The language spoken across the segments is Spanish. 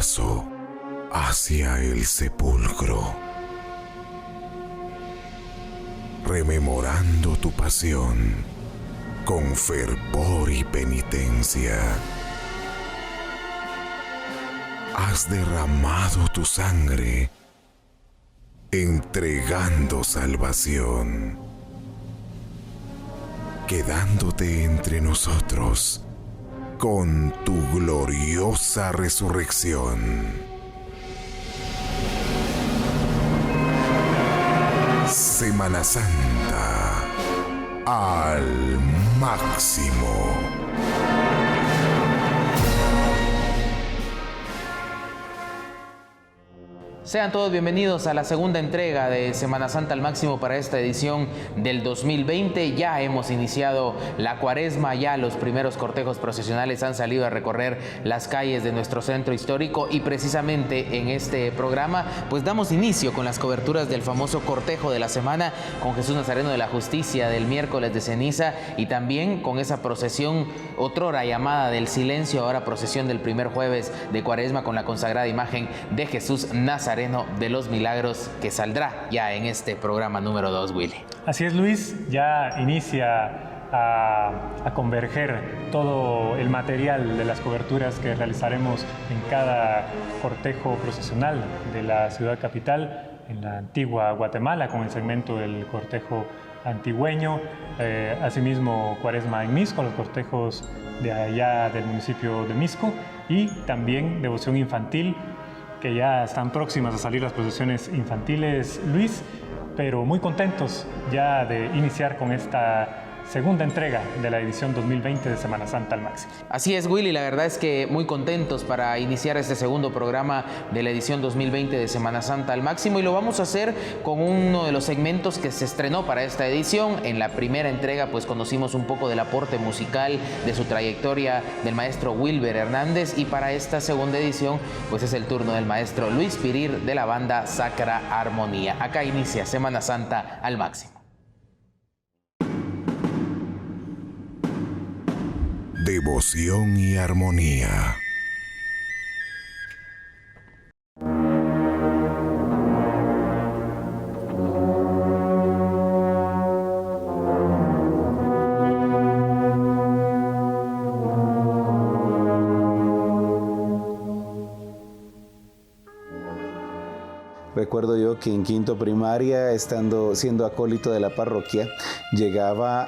paso hacia el sepulcro, rememorando tu pasión con fervor y penitencia. Has derramado tu sangre, entregando salvación, quedándote entre nosotros con tu gloriosa resurrección. Semana Santa al máximo. Sean todos bienvenidos a la segunda entrega de Semana Santa al Máximo para esta edición del 2020. Ya hemos iniciado la cuaresma, ya los primeros cortejos procesionales han salido a recorrer las calles de nuestro centro histórico y precisamente en este programa pues damos inicio con las coberturas del famoso cortejo de la semana con Jesús Nazareno de la Justicia del miércoles de ceniza y también con esa procesión otrora llamada del silencio, ahora procesión del primer jueves de cuaresma con la consagrada imagen de Jesús Nazareno de los Milagros, que saldrá ya en este programa número 2, Willy. Así es, Luis, ya inicia a converger todo el material de las coberturas que realizaremos en cada cortejo procesional de la ciudad capital, en la antigua Guatemala, con el segmento del cortejo antigüeño, asimismo Cuaresma en Misco, los cortejos de allá del municipio de Misco, y también devoción infantil, que ya están próximas a salir las procesiones infantiles, Luis, pero muy contentos ya de iniciar con esta segunda entrega de la edición 2020 de Semana Santa al Máximo. Así es, Willy, la verdad es que muy contentos para iniciar este segundo programa de la edición 2020 de Semana Santa al Máximo, y lo vamos a hacer con uno de los segmentos que se estrenó para esta edición. En la primera entrega pues conocimos un poco del aporte musical, de su trayectoria del maestro Wilber Hernández, y para esta segunda edición pues es el turno del maestro Luis Pirir de la banda Sacra Armonía. Acá inicia Semana Santa al Máximo. Devoción y armonía. Recuerdo yo que en quinto primaria, siendo acólito de la parroquia, llegaba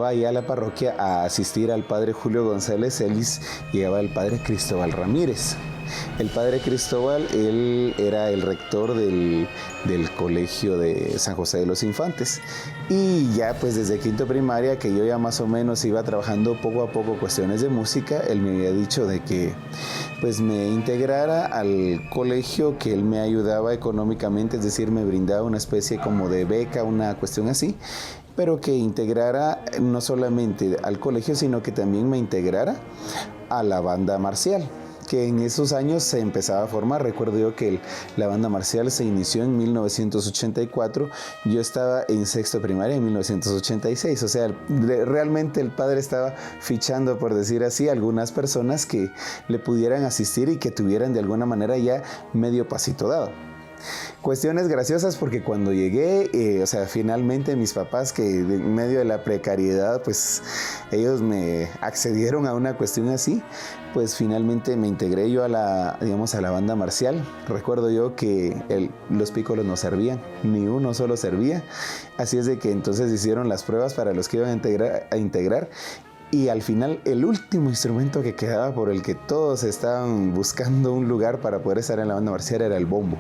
ahí a la parroquia a asistir al padre Julio González Ellis, llegaba el padre Cristóbal Ramírez. El padre Cristóbal, él era el rector del colegio de San José de los Infantes, y ya pues desde quinto primaria, que yo ya más o menos iba trabajando poco a poco cuestiones de música, él me había dicho de que pues me integrara al colegio, que él me ayudaba económicamente, es decir, me brindaba una especie como de beca, una cuestión así, pero que integrara no solamente al colegio, sino que también me integrara a la banda marcial, que en esos años se empezaba a formar. Recuerdo yo que la banda marcial se inició en 1984, yo estaba en sexto primaria en 1986, o sea, realmente el padre estaba fichando, por decir así, algunas personas que le pudieran asistir y que tuvieran de alguna manera ya medio pasito dado. Cuestiones graciosas, porque cuando llegué, finalmente mis papás, que en medio de la precariedad, pues ellos me accedieron a una cuestión así, pues finalmente me integré yo a la banda marcial. Recuerdo yo que los pícolos no servían, ni uno solo servía, así es de que entonces hicieron las pruebas para los que iban a integrar. Y al final, el último instrumento que quedaba, por el que todos estaban buscando un lugar para poder estar en la banda marcial, era el bombo.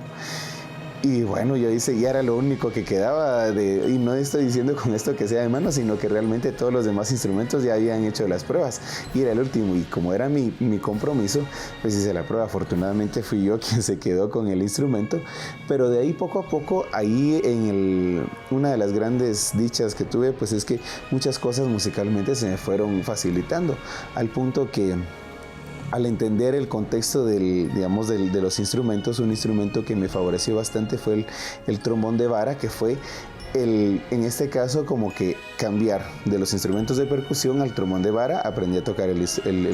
Y bueno, yo hice, ya era lo único que quedaba, y no estoy diciendo con esto que sea de mano, sino que realmente todos los demás instrumentos ya habían hecho las pruebas, y era el último, y como era mi compromiso, pues hice la prueba. Afortunadamente fui yo quien se quedó con el instrumento, pero de ahí poco a poco, una de las grandes dichas que tuve, pues es que muchas cosas musicalmente se me fueron facilitando, al punto que al entender el contexto de los instrumentos, un instrumento que me favoreció bastante fue el trombón de vara, que fue en este caso como que cambiar de los instrumentos de percusión al trombón de vara, aprendí a tocar el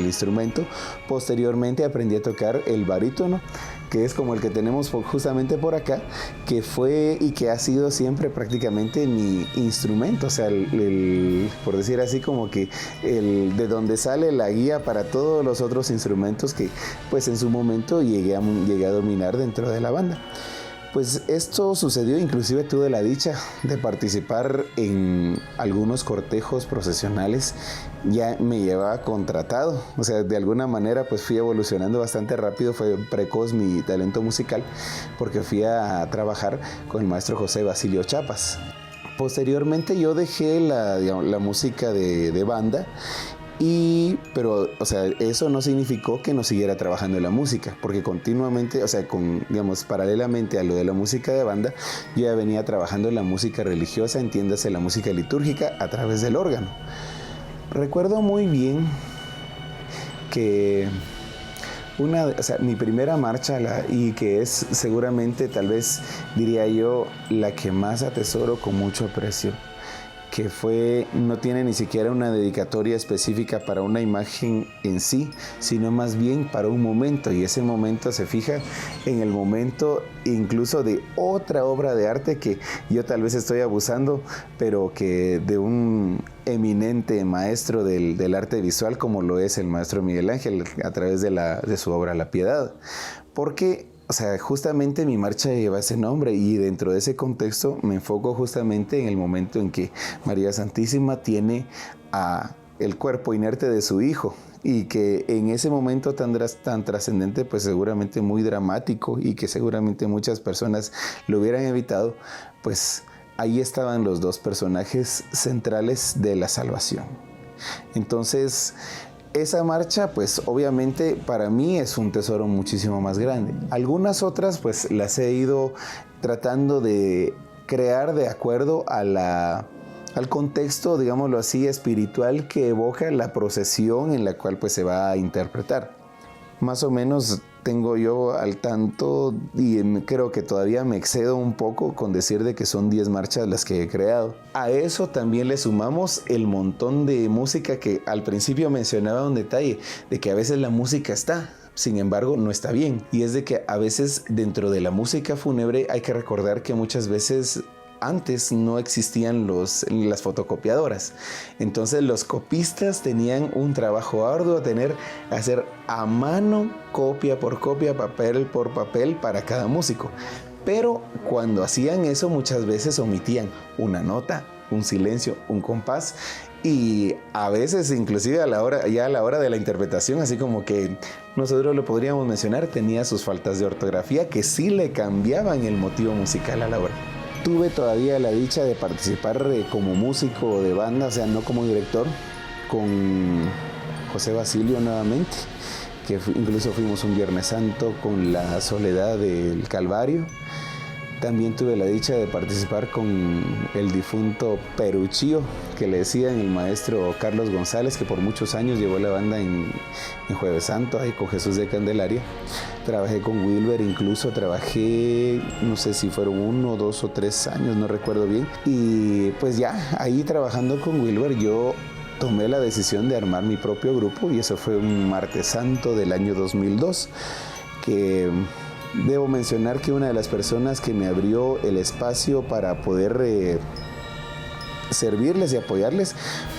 instrumento. Posteriormente aprendí a tocar el barítono, que es como el que tenemos justamente por acá, que fue y que ha sido siempre prácticamente mi instrumento, o sea, por decir así, como que de donde sale la guía para todos los otros instrumentos que pues en su momento llegué a dominar dentro de la banda. Pues esto sucedió, inclusive tuve la dicha de participar en algunos cortejos procesionales, ya me llevaba contratado, o sea, de alguna manera pues fui evolucionando bastante rápido, fue precoz mi talento musical, porque fui a trabajar con el maestro José Basilio Chapas. Posteriormente yo dejé la música de banda, pero, o sea, eso no significó que no siguiera trabajando en la música, porque continuamente, o sea, paralelamente a lo de la música de banda, yo ya venía trabajando en la música religiosa, entiéndase la música litúrgica, a través del órgano. Recuerdo muy bien que mi primera marcha, y que es seguramente, tal vez diría yo, la que más atesoro con mucho aprecio, que no tiene ni siquiera una dedicatoria específica para una imagen en sí, sino más bien para un momento, y ese momento se fija en el momento incluso de otra obra de arte que yo tal vez estoy abusando, pero que de un eminente maestro del arte visual como lo es el maestro Miguel Ángel a través de su obra La Piedad, porque o sea, justamente mi marcha lleva ese nombre, y dentro de ese contexto me enfoco justamente en el momento en que María Santísima tiene el cuerpo inerte de su hijo, y que en ese momento tan trascendente, pues seguramente muy dramático, y que seguramente muchas personas lo hubieran evitado, pues ahí estaban los dos personajes centrales de la salvación. Entonces, esa marcha, pues obviamente para mí es un tesoro muchísimo más grande. Algunas otras, pues las he ido tratando de crear de acuerdo al contexto, digámoslo así, espiritual que evoca la procesión en la cual pues se va a interpretar. Más o menos tengo yo al tanto, y creo que todavía me excedo un poco con decir de que son 10 marchas las que he creado. A eso también le sumamos el montón de música que al principio mencionaba, un detalle de que a veces la música está, sin embargo no está bien, y es de que a veces dentro de la música fúnebre hay que recordar que muchas veces antes no existían las fotocopiadoras. Entonces los copistas tenían un trabajo arduo, hacer a mano, copia por copia, papel por papel para cada músico. Pero cuando hacían eso muchas veces omitían una nota, un silencio, un compás, y a veces inclusive a la hora de la interpretación, así como que nosotros lo podríamos mencionar, tenía sus faltas de ortografía que sí le cambiaban el motivo musical a la hora. Tuve todavía la dicha de participar como músico de banda, o sea, no como director, con José Basilio nuevamente, que incluso fuimos un Viernes Santo con la Soledad del Calvario. También tuve la dicha de participar con el difunto Peruchío, que le decían el maestro Carlos González, que por muchos años llevó la banda en Jueves Santo, ahí con Jesús de Candelaria. Trabajé con Wilber, incluso trabajé, no sé si fueron 1, 2 o 3 años, no recuerdo bien. Y pues ya, ahí trabajando con Wilber, yo tomé la decisión de armar mi propio grupo, y eso fue un Martes Santo del año 2002, que debo mencionar que una de las personas que me abrió el espacio para poder servirles y apoyarles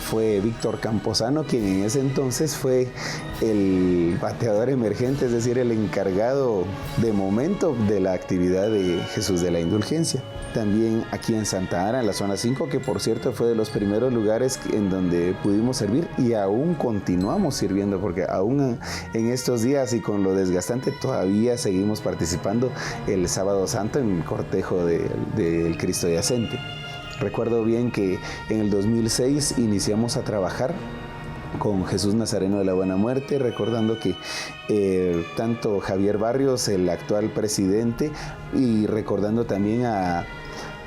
fue Víctor Camposano, quien en ese entonces fue el bateador emergente, es decir, el encargado de momento de la actividad de Jesús de la Indulgencia. También aquí en Santa Ana, en la zona 5, que por cierto fue de los primeros lugares en donde pudimos servir, y aún continuamos sirviendo, porque aún en estos días y con lo desgastante todavía seguimos participando el Sábado Santo en el cortejo del Cristo Yacente. Recuerdo bien que en el 2006 iniciamos a trabajar con Jesús Nazareno de la Buena Muerte, recordando que tanto Javier Barrios, el actual presidente, y recordando también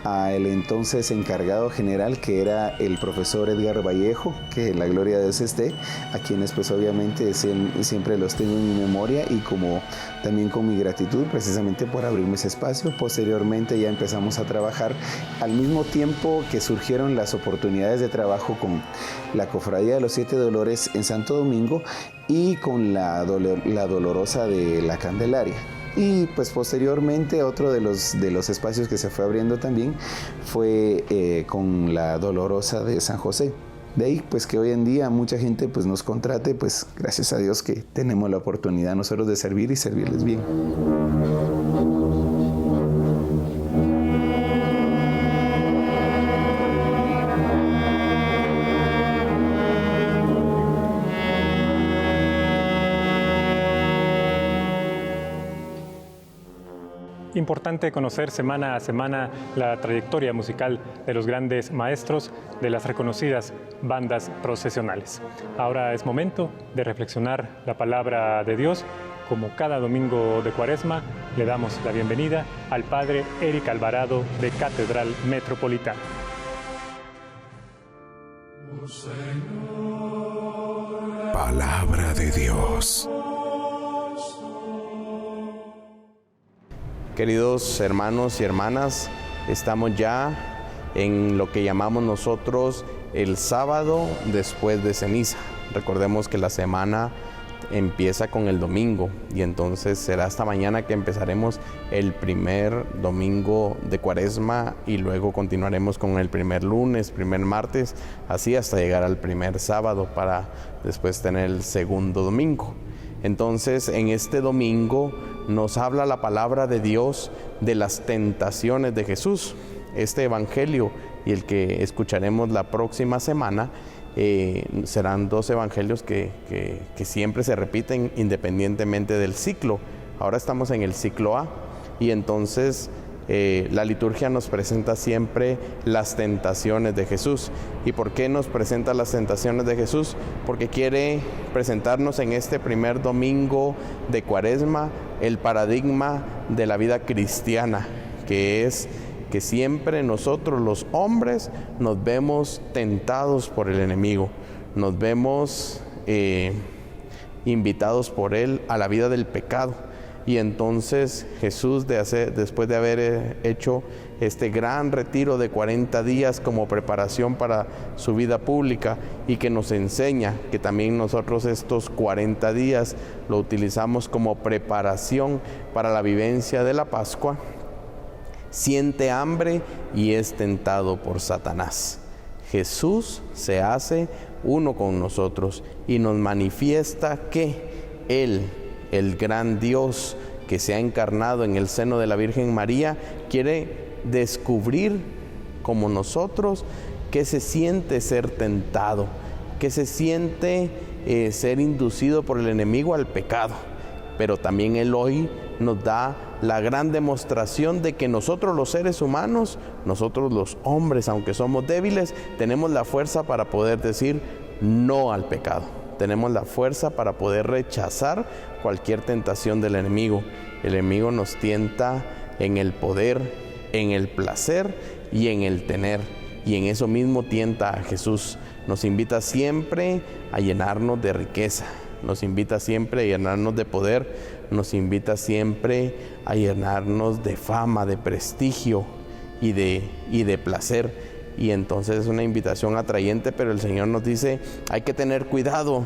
al entonces encargado general, que era el profesor Edgar Vallejo, que la gloria de Dios esté, a quienes pues obviamente siempre los tengo en mi memoria, y como también con mi gratitud precisamente por abrirme ese espacio. Posteriormente ya empezamos a trabajar al mismo tiempo que surgieron las oportunidades de trabajo con la Cofradía de los Siete Dolores en Santo Domingo y con la Dolorosa de la Candelaria. Y pues posteriormente otro de los espacios que se fue abriendo también fue con la Dolorosa de San José. De ahí pues que hoy en día mucha gente pues nos contrate, pues gracias a Dios que tenemos la oportunidad nosotros de servir y servirles bien. Importante conocer semana a semana la trayectoria musical de los grandes maestros de las reconocidas bandas procesionales. Ahora es momento de reflexionar la palabra de Dios. Como cada domingo de Cuaresma, le damos la bienvenida al Padre Eric Alvarado de Catedral Metropolitana. Palabra de Dios. Queridos hermanos y hermanas, estamos ya en lo que llamamos nosotros el sábado después de ceniza. Recordemos que la semana empieza con el domingo y entonces será hasta mañana que empezaremos el primer domingo de Cuaresma y luego continuaremos con el primer lunes, primer martes, así hasta llegar al primer sábado para después tener el segundo domingo. Entonces, en este domingo nos habla la palabra de Dios de las tentaciones de Jesús. Este evangelio y el que escucharemos la próxima semana serán dos evangelios que siempre se repiten independientemente del ciclo. Ahora estamos en el ciclo A y entonces la liturgia nos presenta siempre las tentaciones de Jesús. ¿Y por qué nos presenta las tentaciones de Jesús? Porque quiere presentarnos en este primer domingo de Cuaresma el paradigma de la vida cristiana, que es que siempre nosotros los hombres nos vemos tentados por el enemigo, nos vemos invitados por él a la vida del pecado. Y entonces Jesús, después de haber hecho este gran retiro de 40 días como preparación para su vida pública y que nos enseña que también nosotros estos 40 días lo utilizamos como preparación para la vivencia de la Pascua, siente hambre y es tentado por Satanás. Jesús se hace uno con nosotros y nos manifiesta que Él, el gran Dios que se ha encarnado en el seno de la Virgen María, quiere descubrir como nosotros qué se siente ser tentado, qué se siente ser inducido por el enemigo al pecado. Pero también Él hoy nos da la gran demostración de que nosotros los seres humanos, nosotros los hombres, aunque somos débiles, tenemos la fuerza para poder decir no al pecado. Tenemos la fuerza para poder rechazar cualquier tentación del enemigo. El enemigo nos tienta en el poder, en el placer y en el tener. Y en eso mismo tienta a Jesús. Nos invita siempre a llenarnos de riqueza. Nos invita siempre a llenarnos de poder. Nos invita siempre a llenarnos de fama, de prestigio y de placer. Y entonces es una invitación atrayente, pero el Señor nos dice, hay que tener cuidado,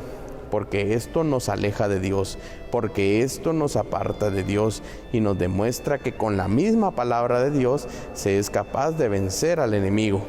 porque esto nos aleja de Dios, porque esto nos aparta de Dios y nos demuestra que con la misma palabra de Dios se es capaz de vencer al enemigo.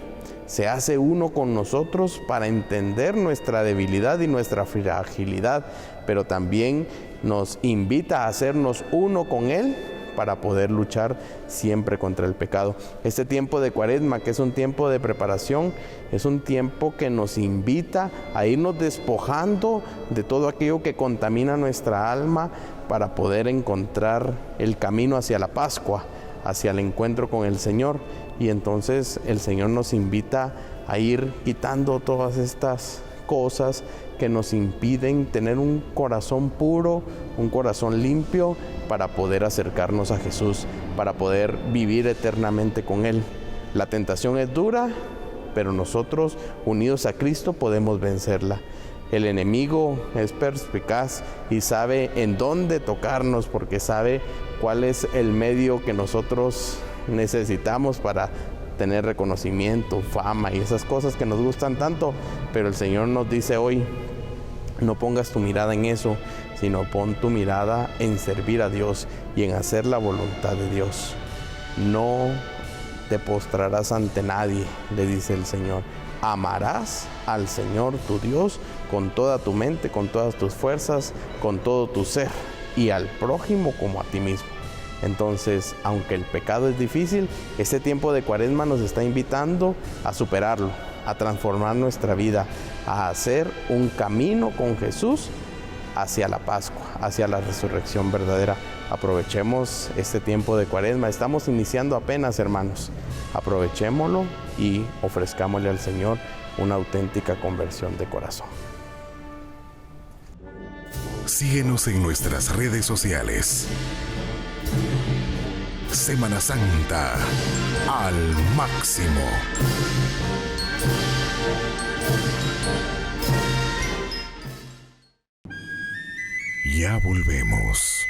Se hace uno con nosotros para entender nuestra debilidad y nuestra fragilidad, pero también nos invita a hacernos uno con Él para poder luchar siempre contra el pecado. Este tiempo de Cuaresma, que es un tiempo de preparación, es un tiempo que nos invita a irnos despojando de todo aquello que contamina nuestra alma para poder encontrar el camino hacia la Pascua, hacia el encuentro con el Señor. Y entonces el Señor nos invita a ir quitando todas estas cosas que nos impiden tener un corazón puro, un corazón limpio, para poder acercarnos a Jesús, para poder vivir eternamente con Él. La tentación es dura, pero nosotros, unidos a Cristo, podemos vencerla. El enemigo es perspicaz y sabe en dónde tocarnos, porque sabe cuál es el medio que nosotros necesitamos para tener reconocimiento, fama y esas cosas que nos gustan tanto. Pero el Señor nos dice hoy, no pongas tu mirada en eso, sino pon tu mirada en servir a Dios y en hacer la voluntad de Dios. No te postrarás ante nadie, le dice el Señor. Amarás al Señor tu Dios con toda tu mente, con todas tus fuerzas, con todo tu ser, y al prójimo como a ti mismo. Entonces, aunque el pecado es difícil, este tiempo de Cuaresma nos está invitando a superarlo, a transformar nuestra vida, a hacer un camino con Jesús hacia la Pascua, hacia la resurrección verdadera. Aprovechemos este tiempo de Cuaresma. Estamos iniciando apenas, hermanos. Aprovechémoslo y ofrezcámosle al Señor una auténtica conversión de corazón. Síguenos en nuestras redes sociales. Semana Santa al máximo. Ya volvemos.